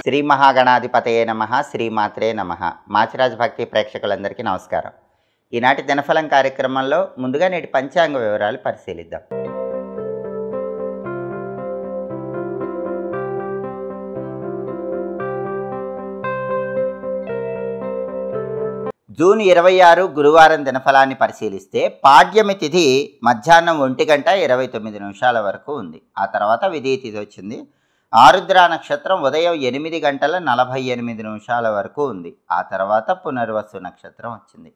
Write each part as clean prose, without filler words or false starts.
శ్రీ మహాగణాధిపతయే నమః, శ్రీమాత్రే నమః. మాచిరాజ్ భక్తి ప్రేక్షకులందరికీ నమస్కారం. ఈనాటి దినఫలం కార్యక్రమంలో ముందుగా నేటి పంచాంగ వివరాలు పరిశీలిద్దాం. జూన్ 26 గురువారం దినఫలాన్ని పరిశీలిస్తే పాడ్యమి తిథి మధ్యాహ్నం 1:29 వరకు ఉంది. ఆ తర్వాత విధియ తిథి వచ్చింది. ఆరుద్ర నక్షత్రం ఉదయం 8:48 వరకు ఉంది. ఆ తర్వాత పునర్వసు నక్షత్రం వచ్చింది.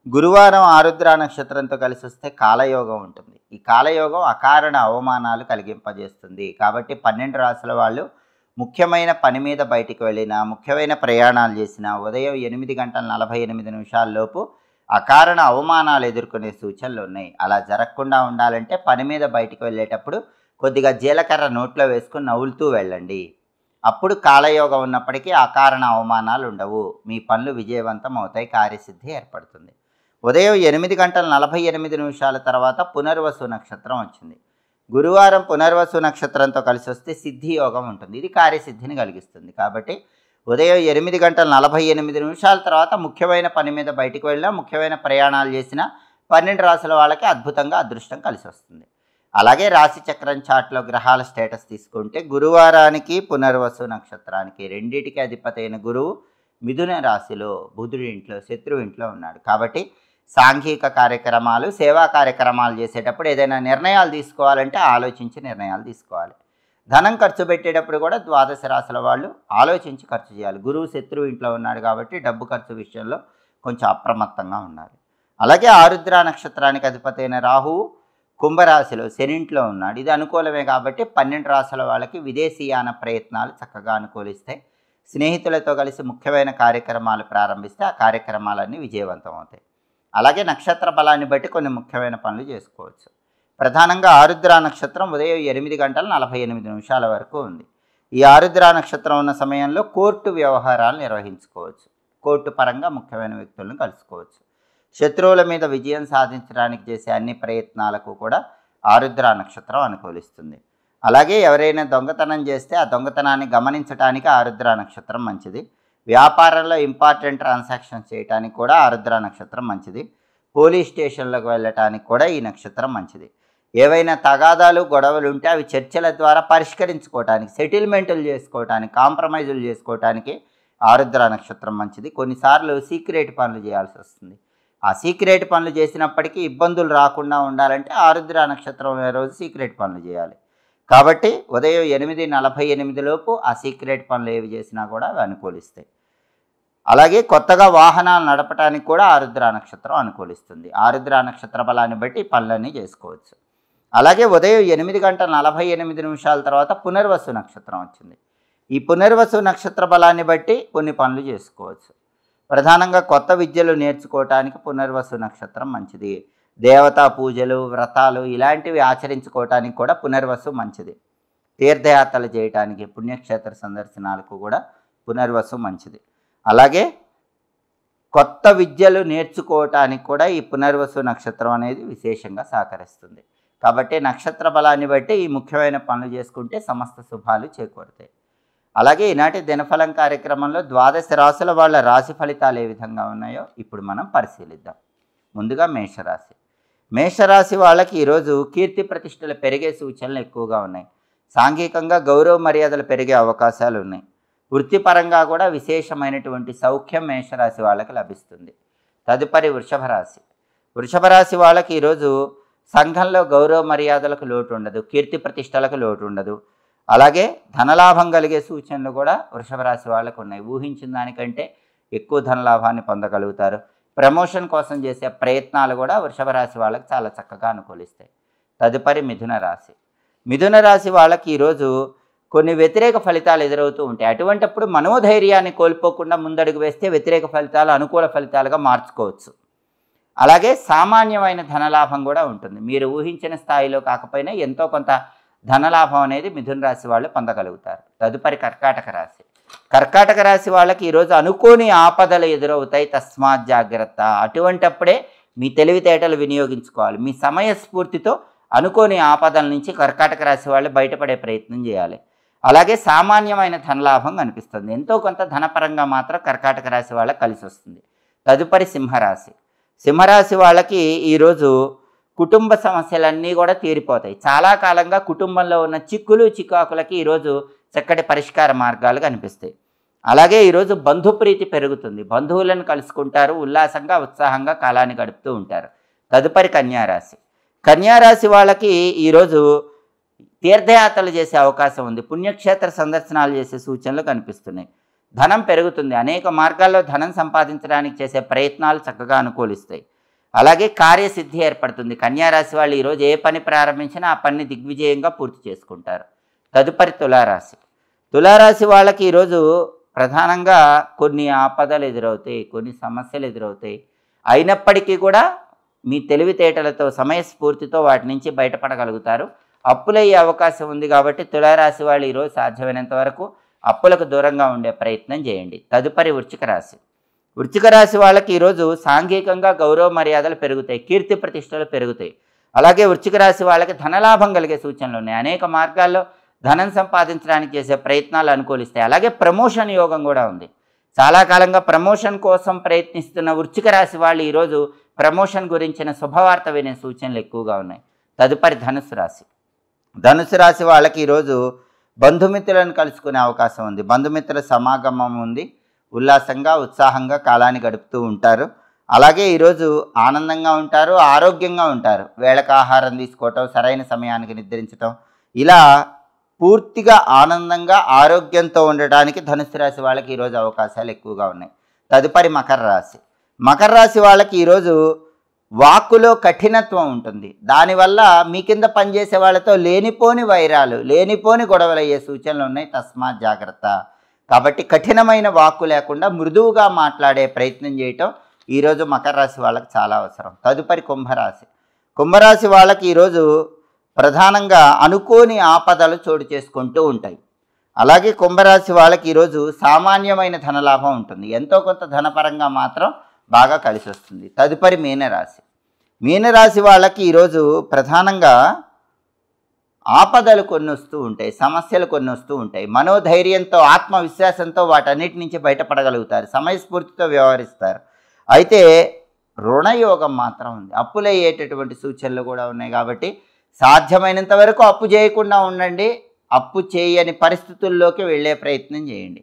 గురువారం ఆరుద్ర నక్షత్రంతో కలిసి వస్తే కాలయోగం ఉంటుంది. ఈ కాలయోగం అకారణ అవమానాలు కలిగింపజేస్తుంది. కాబట్టి 12 రాశుల వాళ్ళు ముఖ్యమైన పని మీద బయటికి వెళ్ళినా, ముఖ్యమైన ప్రయాణాలు చేసినా ఉదయం 8:48 లోపు అకారణ అవమానాలు ఎదుర్కొనే సూచనలు ఉన్నాయి. అలా జరగకుండా ఉండాలంటే పని మీద బయటికి వెళ్ళేటప్పుడు కొద్దిగా జీలకర్ర నోట్లో వేసుకుని నవ్వులుతూ వెళ్ళండి. అప్పుడు కాలయోగం ఉన్నప్పటికీ అకారణ అవమానాలు ఉండవు. మీ పనులు విజయవంతం అవుతాయి, కార్యసిద్ధి ఏర్పడుతుంది. ఉదయం 8:48 తర్వాత పునర్వసు నక్షత్రం వచ్చింది. గురువారం పునర్వసు నక్షత్రంతో కలిసి వస్తే సిద్ధి యోగం ఉంటుంది. ఇది కార్యసిద్ధిని కలిగిస్తుంది. కాబట్టి ఉదయం 8:48 తర్వాత ముఖ్యమైన పని మీద బయటికి వెళ్ళినా, ముఖ్యమైన ప్రయాణాలు చేసినా 12 రాశుల వాళ్ళకి అద్భుతంగా అదృష్టం కలిసి వస్తుంది. అలాగే రాశి చక్రం చార్ట్లో గ్రహాల స్టేటస్ తీసుకుంటే గురువారానికి పునర్వసు నక్షత్రానికి రెండింటికి అధిపతి అయిన గురువు మిథున రాశిలో బుధుడి ఇంట్లో, శత్రువు ఇంట్లో ఉన్నాడు. కాబట్టి సాంఘిక కార్యక్రమాలు, సేవా కార్యక్రమాలు చేసేటప్పుడు ఏదైనా నిర్ణయాలు తీసుకోవాలంటే ఆలోచించి నిర్ణయాలు తీసుకోవాలి. ధనం ఖర్చు పెట్టేటప్పుడు కూడా ద్వాదశ రాశుల వాళ్ళు ఆలోచించి ఖర్చు చేయాలి. గురువు శత్రువు ఇంట్లో ఉన్నాడు కాబట్టి డబ్బు ఖర్చు విషయంలో కొంచెం అప్రమత్తంగా ఉండాలి. అలాగే ఆరుద్ర నక్షత్రానికి అధిపతి అయిన రాహువు కుంభరాశిలో శనింట్లో ఉన్నాడు. ఇది అనుకూలమే కాబట్టి 12 రాశుల వాళ్ళకి విదేశీయాన ప్రయత్నాలు చక్కగా అనుకూలిస్తాయి. స్నేహితులతో కలిసి ముఖ్యమైన కార్యక్రమాలు ప్రారంభిస్తే ఆ కార్యక్రమాలన్నీ విజయవంతం అవుతాయి. అలాగే నక్షత్ర బలాన్ని బట్టి కొన్ని ముఖ్యమైన పనులు చేసుకోవచ్చు. ప్రధానంగా ఆరుద్ర నక్షత్రం ఉదయం 8:48 వరకు ఉంది. ఈ ఆరుద్ర నక్షత్రం ఉన్న సమయంలో కోర్టు వ్యవహారాలు నిర్వహించుకోవచ్చు. కోర్టు పరంగా ముఖ్యమైన వ్యక్తులను కలుసుకోవచ్చు. శత్రువుల మీద విజయం సాధించడానికి చేసే అన్ని ప్రయత్నాలకు కూడా ఆరుద్ర నక్షత్రం అనుకూలిస్తుంది. అలాగే ఎవరైనా దొంగతనం చేస్తే ఆ దొంగతనాన్ని గమనించడానికి ఆరుద్ర నక్షత్రం మంచిది. వ్యాపారంలో ఇంపార్టెంట్ ట్రాన్సాక్షన్స్ చేయడానికి కూడా ఆరుద్ర నక్షత్రం మంచిది. పోలీస్ స్టేషన్లకు వెళ్ళటానికి కూడా ఈ నక్షత్రం మంచిది. ఏవైనా తగాదాలు, గొడవలు ఉంటే అవి చర్చల ద్వారా పరిష్కరించుకోవటానికి, సెటిల్మెంట్లు చేసుకోవటానికి, కాంప్రమైజులు చేసుకోవటానికి ఆరుద్ర నక్షత్రం మంచిది. కొన్నిసార్లు సీక్రెట్ పనులు చేయాల్సి వస్తుంది. ఆ సీక్రెట్ పనులు చేసినప్పటికీ ఇబ్బందులు రాకుండా ఉండాలంటే ఆరుద్ర నక్షత్రం రోజు సీక్రెట్ పనులు చేయాలి. కాబట్టి ఉదయం 8:48 లోపు ఆ సీక్రెట్ పనులు ఏవి చేసినా కూడా అవి అనుకూలిస్తాయి. అలాగే కొత్తగా వాహనాలు నడపడానికి కూడా ఆరుద్ర నక్షత్రం అనుకూలిస్తుంది. ఆరుద్ర నక్షత్ర బలాన్ని బట్టి పనులన్నీ చేసుకోవచ్చు. అలాగే ఉదయం 8:48 తర్వాత పునర్వసు నక్షత్రం వచ్చింది. ఈ పునర్వసు నక్షత్ర బలాన్ని బట్టి కొన్ని పనులు చేసుకోవచ్చు. ప్రధానంగా కొత్త విద్యలు నేర్చుకోవటానికి పునర్వసు నక్షత్రం మంచిది. దేవతా పూజలు, వ్రతాలు ఇలాంటివి ఆచరించుకోవటానికి కూడా పునర్వసు మంచిది. తీర్థయాత్రలు చేయటానికి, పుణ్యక్షేత్ర సందర్శనాలకు కూడా పునర్వసు మంచిది. అలాగే కొత్త విద్యలు నేర్చుకోవటానికి కూడా ఈ పునర్వసు నక్షత్రం అనేది విశేషంగా సహకరిస్తుంది. కాబట్టి నక్షత్ర బలాన్ని బట్టి ఈ ముఖ్యమైన పనులు చేసుకుంటే సమస్త శుభాలు చేకూరుతాయి. అలాగే ఈనాటి దినఫలం కార్యక్రమంలో ద్వాదశ రాశుల వాళ్ళ రాశి ఫలితాలు ఏ విధంగా ఉన్నాయో ఇప్పుడు మనం పరిశీలిద్దాం. ముందుగా మేషరాశి. మేషరాశి వాళ్ళకి ఈరోజు కీర్తి ప్రతిష్టలు పెరిగే సూచనలు ఎక్కువగా ఉన్నాయి. సాంఘికంగా గౌరవ మర్యాదలు పెరిగే అవకాశాలు ఉన్నాయి. వృత్తిపరంగా కూడా విశేషమైనటువంటి సౌఖ్యం మేషరాశి వాళ్ళకి లభిస్తుంది. తదుపరి వృషభ రాశి. వృషభ రాశి వాళ్ళకి ఈరోజు సంఘంలో గౌరవ మర్యాదలకు లోటు ఉండదు, కీర్తి ప్రతిష్టలకు లోటు ఉండదు. అలాగే ధనలాభం కలిగే సూచనలు కూడా వృషభ రాశి వాళ్ళకు ఉన్నాయి. ఊహించిన దానికంటే ఎక్కువ ధనలాభాన్ని పొందగలుగుతారు. ప్రమోషన్ కోసం చేసే ప్రయత్నాలు కూడా వృషభ రాశి వాళ్ళకి చాలా చక్కగా అనుకూలిస్తాయి. తదుపరి మిథున రాశి. మిథున రాశి వాళ్ళకి ఈరోజు కొన్ని వ్యతిరేక ఫలితాలు ఎదురవుతూ ఉంటాయి. అటువంటిప్పుడు మనోధైర్యాన్ని కోల్పోకుండా ముందడుగు వేస్తే వ్యతిరేక ఫలితాలు అనుకూల ఫలితాలుగా మార్చుకోవచ్చు. అలాగే సామాన్యమైన ధనలాభం కూడా ఉంటుంది. మీరు ఊహించిన స్థాయిలో కాకపోయినా ఎంతో కొంత ధనలాభం అనేది మిథున రాశి వాళ్ళు పొందగలుగుతారు. తదుపరి కర్కాటక రాశి. కర్కాటక రాశి వాళ్ళకి ఈరోజు అనుకోని ఆపదలు ఎదురవుతాయి, తస్మాత్ జాగ్రత్త. అటువంటప్పుడే మీ తెలివితేటలు వినియోగించుకోవాలి. మీ సమయస్ఫూర్తితో అనుకోని ఆపదల నుంచి కర్కాటక రాశి వాళ్ళు బయటపడే ప్రయత్నం చేయాలి. అలాగే సామాన్యమైన ధనలాభం కనిపిస్తుంది. ఎంతో కొంత ధనపరంగా మాత్రం కర్కాటక రాశి వాళ్ళకి కలిసి వస్తుంది. తదుపరి సింహరాశి. సింహరాశి వాళ్ళకి ఈరోజు కుటుంబ సమస్యలన్నీ కూడా తీరిపోతాయి. చాలా కాలంగా కుటుంబంలో ఉన్న చిక్కులు చికాకులకి ఈరోజు చక్కటి పరిష్కార మార్గాలు కనిపిస్తాయి. అలాగే ఈరోజు బంధుప్రీతి పెరుగుతుంది. బంధువులను కలుసుకుంటారు, ఉల్లాసంగా ఉత్సాహంగా కాలాన్ని గడుపుతూ ఉంటారు. తదుపరి కన్యారాశి. కన్యారాశి వాళ్ళకి ఈరోజు తీర్థయాత్రలు చేసే అవకాశం ఉంది. పుణ్యక్షేత్ర సందర్శనాలు చేసే సూచనలు కనిపిస్తున్నాయి. ధనం పెరుగుతుంది. అనేక మార్గాల్లో ధనం సంపాదించడానికి చేసే ప్రయత్నాలు చక్కగా అనుకూలిస్తాయి. అలాగే కార్యసిద్ధి ఏర్పడుతుంది. కన్యారాశి వాళ్ళు ఈరోజు ఏ పని ప్రారంభించినా ఆ పనిని దిగ్విజయంగా పూర్తి చేసుకుంటారు. తదుపరి తులారాశి. తులారాశి వాళ్ళకి ఈరోజు ప్రధానంగా కొన్ని ఆపదలు ఎదురవుతాయి, కొన్ని సమస్యలు ఎదురవుతాయి. అయినప్పటికీ కూడా మీ తెలివితేటలతో సమయస్ఫూర్తితో వాటి నుంచి బయటపడగలుగుతారు. అప్పులయ్యే అవకాశం ఉంది కాబట్టి తులారాశి వాళ్ళు ఈరోజు సాధ్యమైనంత వరకు అప్పులకు దూరంగా ఉండే ప్రయత్నం చేయండి. తదుపరి వృశ్చిక రాశి. వృశ్చిక రాశి వాళ్ళకి ఈరోజు సాంఘికంగా గౌరవ మర్యాదలు పెరుగుతాయి, కీర్తి ప్రతిష్టలు పెరుగుతాయి. అలాగే వృశ్చిక రాశి వాళ్ళకి ధనలాభం కలిగే సూచనలు ఉన్నాయి. అనేక మార్గాల్లో ధనం సంపాదించడానికి చేసే ప్రయత్నాలు అనుకూలిస్తాయి. అలాగే ప్రమోషన్ యోగం కూడా ఉంది. చాలా కాలంగా ప్రమోషన్ కోసం ప్రయత్నిస్తున్న వృశ్చిక రాశి వాళ్ళు ఈరోజు ప్రమోషన్ గురించిన శుభవార్త వినే సూచనలు ఎక్కువగా ఉన్నాయి. తదుపరి ధనుసు రాశి. ధనుసు రాశి వాళ్ళకి ఈరోజు బంధుమిత్రులను కలుసుకునే అవకాశం ఉంది. బంధుమిత్రుల సమాగమం ఉంది. ఉల్లాసంగా ఉత్సాహంగా కాలాన్ని గడుపుతూ ఉంటారు. అలాగే ఈరోజు ఆనందంగా ఉంటారు, ఆరోగ్యంగా ఉంటారు. వేళకు ఆహారం తీసుకోవటం, సరైన సమయానికి నిద్రించటం, ఇలా పూర్తిగా ఆనందంగా ఆరోగ్యంతో ఉండటానికి ధనుసు రాశి వాళ్ళకి ఈరోజు అవకాశాలు ఎక్కువగా ఉన్నాయి. తదుపరి మకర రాశి. మకర రాశి వాళ్ళకి ఈరోజు వాక్కులో కఠినత్వం ఉంటుంది. దానివల్ల మీ కింద పనిచేసే వాళ్ళతో లేనిపోని వైరాలు, లేనిపోని గొడవలు అయ్యే సూచనలు ఉన్నాయి. తస్మాత్ జాగ్రత్త. కాబట్టి కఠినమైన వాక్కు లేకుండా మృదువుగా మాట్లాడే ప్రయత్నం చేయటం ఈరోజు మకర రాశి వాళ్ళకి చాలా అవసరం. తదుపరి కుంభరాశి. కుంభరాశి వాళ్ళకి ఈరోజు ప్రధానంగా అనుకోని ఆపదలు చోటు చేసుకుంటూ ఉంటాయి. అలాగే కుంభరాశి వాళ్ళకి ఈరోజు సామాన్యమైన ధనలాభం ఉంటుంది. ఎంతో కొంత ధనపరంగా మాత్రం బాగా కలిసి వస్తుంది. తదుపరి మీనరాశి. మీనరాశి వాళ్ళకి ఈరోజు ప్రధానంగా ఆపదలు కొన్ని వస్తూ ఉంటాయి, సమస్యలు కొన్ని వస్తూ ఉంటాయి. మనోధైర్యంతో, ఆత్మవిశ్వాసంతో వాటన్నిటి నుంచి బయటపడగలుగుతారు. సమయస్ఫూర్తితో వ్యవహరిస్తారు. అయితే రుణయోగం మాత్రం ఉంది. అప్పులయ్యేటటువంటి సూచనలు కూడా ఉన్నాయి. కాబట్టి సాధ్యమైనంత వరకు అప్పు చేయకుండా ఉండండి. అప్పు చేయని పరిస్థితుల్లోకి వెళ్ళే ప్రయత్నం చేయండి.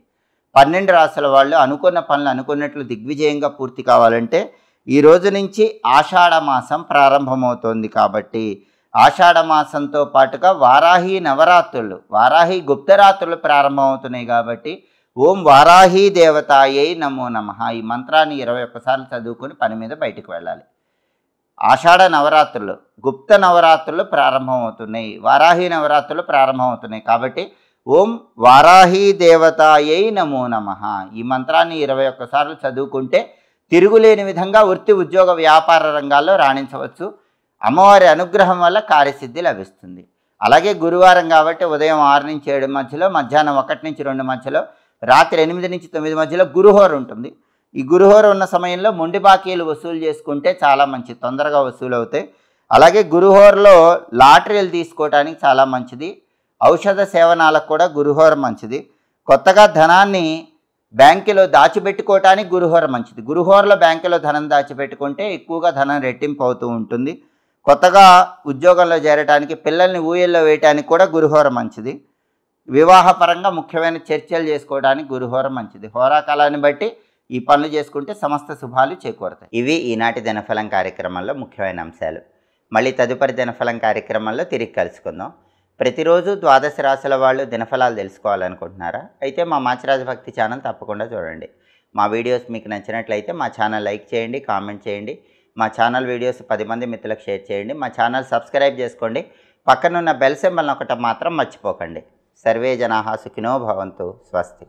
12 రాశుల వాళ్ళు అనుకున్న పనులు అనుకున్నట్లు దిగ్విజయంగా పూర్తి కావాలంటే ఈ రోజు నుంచి ఆషాఢ మాసం ప్రారంభమవుతోంది. కాబట్టి ఆషాఢ మాసంతో పాటుగా వారాహి నవరాత్రులు, వారాహి గుప్తరాత్రులు ప్రారంభమవుతున్నాయి. కాబట్టి ఓం వారాహి దేవతాయై నమో నమః ఈ మంత్రాన్ని 21 సార్లు చదువుకొని పని మీద బయటకు వెళ్ళాలి. ఆషాఢ నవరాత్రులు, గుప్త నవరాత్రులు ప్రారంభమవుతున్నాయి, వారాహి నవరాత్రులు ప్రారంభమవుతున్నాయి. కాబట్టి ఓం వారాహి దేవతాయై నమో నమః ఈ మంత్రాన్ని 21 సార్లు చదువుకుంటే తిరుగులేని విధంగా వృత్తి, ఉద్యోగ, వ్యాపార రంగాల్లో రాణించవచ్చు. అమ్మవారి అనుగ్రహం వల్ల కార్యసిద్ధి లభిస్తుంది. అలాగే గురువారం కాబట్టి ఉదయం 6 నుంచి 7 మధ్యలో, మధ్యాహ్నం 1 నుంచి 2 మధ్యలో, రాత్రి 8 నుంచి 9 మధ్యలో గురుహోర ఉంటుంది. ఈ గురుహోర ఉన్న సమయంలో మొండి బాకీలు వసూలు చేసుకుంటే చాలా మంచిది, తొందరగా వసూలు అవుతాయి. అలాగే గురుహోరలో లాటరీలు తీసుకోవడానికి చాలా మంచిది. ఔషధ సేవనాలకు కూడా గురుహోర మంచిది. కొత్తగా ధనాన్ని బ్యాంకులో దాచిపెట్టుకోవటానికి గురుహోర మంచిది. గురుహోరలో బ్యాంకులో ధనం దాచిపెట్టుకుంటే ఎక్కువగా ధనం రెట్టింపు అవుతూ ఉంటుంది. కొత్తగా ఉద్యోగంలో చేరడానికి, పిల్లల్ని ఊయల్లో వేయటానికి కూడా గురుహోర మంచిది. వివాహపరంగా ముఖ్యమైన చర్చలు చేసుకోవడానికి గురుహోర మంచిది. హోరాకాలాన్ని బట్టి ఈ పనులు చేసుకుంటే సమస్త శుభాలు చేకూరుతాయి. ఇవి ఈనాటి దినఫలం కార్యక్రమంలో ముఖ్యమైన అంశాలు. మళ్ళీ తదుపరి దినఫలం కార్యక్రమంలో తిరిగి కలుసుకుందాం. ప్రతిరోజు ద్వాదశ రాశుల వాళ్ళు దినఫలాలు తెలుసుకోవాలనుకుంటున్నారా? అయితే మా మాచిరాజు భక్తి ఛానల్ తప్పకుండా చూడండి. మా వీడియోస్ మీకు నచ్చినట్లయితే మా ఛానల్ లైక్ చేయండి, కామెంట్ చేయండి. మా ఛానల్ వీడియోస్ 10 మంది మిత్రులకు షేర్ చేయండి. మా ఛానల్ సబ్స్క్రైబ్ చేసుకోండి. పక్కనున్న బెల్ సింబల్ నొక్కటం మాత్రం మర్చిపోకండి. సర్వే జనాః సుఖినో భవంతు. స్వస్తి.